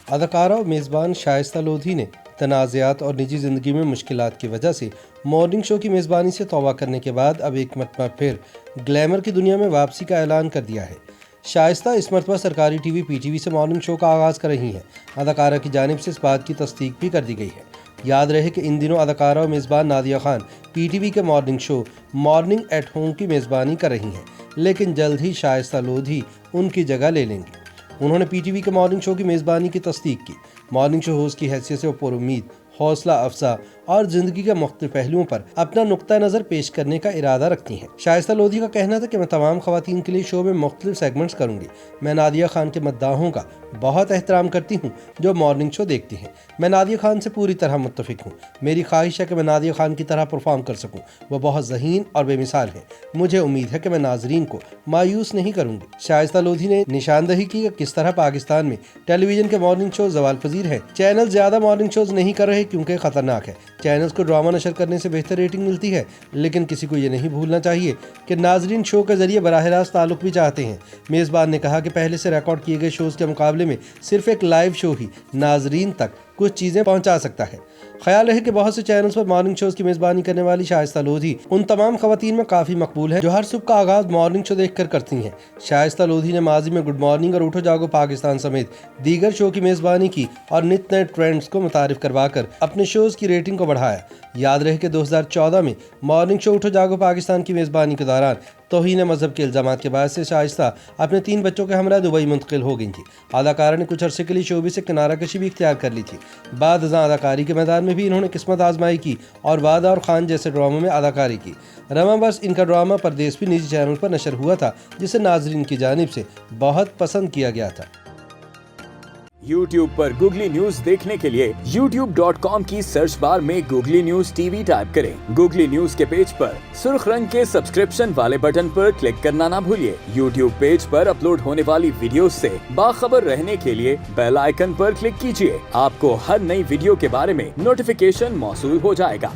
اداکارہ اور میزبان شائستہ لودھی نے تنازعات اور نجی زندگی میں مشکلات کی وجہ سے مارننگ شو کی میزبانی سے توبہ کرنے کے بعد اب ایک مرتبہ پھر گلیمر کی دنیا میں واپسی کا اعلان کر دیا ہے۔ شائستہ اس مرتبہ سرکاری ٹی وی پی ٹی وی سے مارننگ شو کا آغاز کر رہی ہیں۔ اداکارہ کی جانب سے اس بات کی تصدیق بھی کر دی گئی ہے۔ یاد رہے کہ ان دنوں اداکارہ اور میزبان Nadia Khan P T V کے morning show morning at home کی میزبانی کر رہی ہیں، لیکن جلد ہی شائستہ لودھی ان کی جگہ لے لیں گی۔ انہوں نے پی ٹی وی کے مارننگ شو کی میزبانی کی تصدیق کی۔ مارننگ شو ہوسٹ کی حیثیت سے وہ پر امید، حوصلہ افزا اور زندگی کے مختلف پہلوؤں پر اپنا نقطہ نظر پیش کرنے کا ارادہ رکھتی ہیں۔ شائستہ لودھی کا کہنا تھا کہ میں تمام خواتین کے لیے شو میں مختلف سیگمنٹس کروں گی۔ میں نادیہ خان کے مداحوں کا بہت احترام کرتی ہوں جو مارننگ شو دیکھتی ہیں۔ میں نادیہ خان سے پوری طرح متفق ہوں۔ میری خواہش ہے کہ میں نادیہ خان کی طرح پرفارم کر سکوں۔ وہ بہت ذہین اور بے مثال ہیں۔ مجھے امید ہے کہ میں ناظرین کو مایوس نہیں کروں گی۔ شائستہ لودھی نے نشاندہی کی کہ کس طرح پاکستان میں ٹیلی ویژن کے مارننگ شو زوال پذیر ہیں۔ چینل زیادہ مارننگ شوز نہیں کر رہے کیونکہ خطرناک ہے۔ چینلز کو ڈرامہ نشر کرنے سے بہتر ریٹنگ ملتی ہے، لیکن کسی کو یہ نہیں بھولنا چاہیے کہ ناظرین شو کے ذریعے براہ راست تعلق بھی چاہتے ہیں۔ میزبان نے کہا کہ پہلے سے ریکارڈ کیے گئے شوز کے مقابلے میں صرف ایک لائیو شو ہی ناظرین تک کچھ چیزیں پہنچا سکتا ہے۔ خیال رہے کہ بہت سے چینلز پر مارننگ شوز کی میزبانی کرنے والی شائستہ لودھی ان تمام خواتین میں کافی مقبول ہے جو ہر صبح کا آغاز مارننگ شو دیکھ کر کرتی ہیں۔ شائستہ لودھی نے ماضی میں گڈ مارننگ اور اٹھو جاگو پاکستان سمیت دیگر شو کی میزبانی کی اور نت نئے ٹرینڈز کو متعارف کروا کر اپنے شوز کی ریٹنگ کو بڑھایا۔ یاد رہے کہ 2014 میں مارننگ شو اٹھو جاگو پاکستان کی میزبانی کے دوران توہین مذہب کے الزامات کے باعث سے شائستہ اپنے 3 بچوں کے ہمراہ دبئی منتقل ہو گئی تھیں۔ اداکارہ نے کچھ عرصے کے لیے شوبز سے کنارہ کشی بھی اختیار کر لی تھی۔ بعد ازاں اداکاری کے میدان میں بھی انہوں نے قسمت آزمائی کی اور وعدہ اور خان جیسے ڈراموں میں اداکاری کی۔ رواں برس ان کا ڈرامہ پردیس بھی نجی چینل پر نشر ہوا تھا جسے ناظرین کی جانب سے بہت پسند کیا گیا تھا۔ YouTube پر گوگلی نیوز دیکھنے کے لیے youtube.com کی سرچ بار میں googly news T V type کریں۔ گوگلی نیوز کے پیج پر سرخ رنگ کے سبسکرپشن والے بٹن پر کلک کرنا نہ بھولیے۔ YouTube پیج پر اپلوڈ ہونے والی ویڈیوز سے باخبر رہنے کے لیے بیل آئیکن پر کلک کیجیے۔ آپ کو ہر نئی ویڈیو کے بارے میں نوٹیفیکیشن موصول ہو جائے گا۔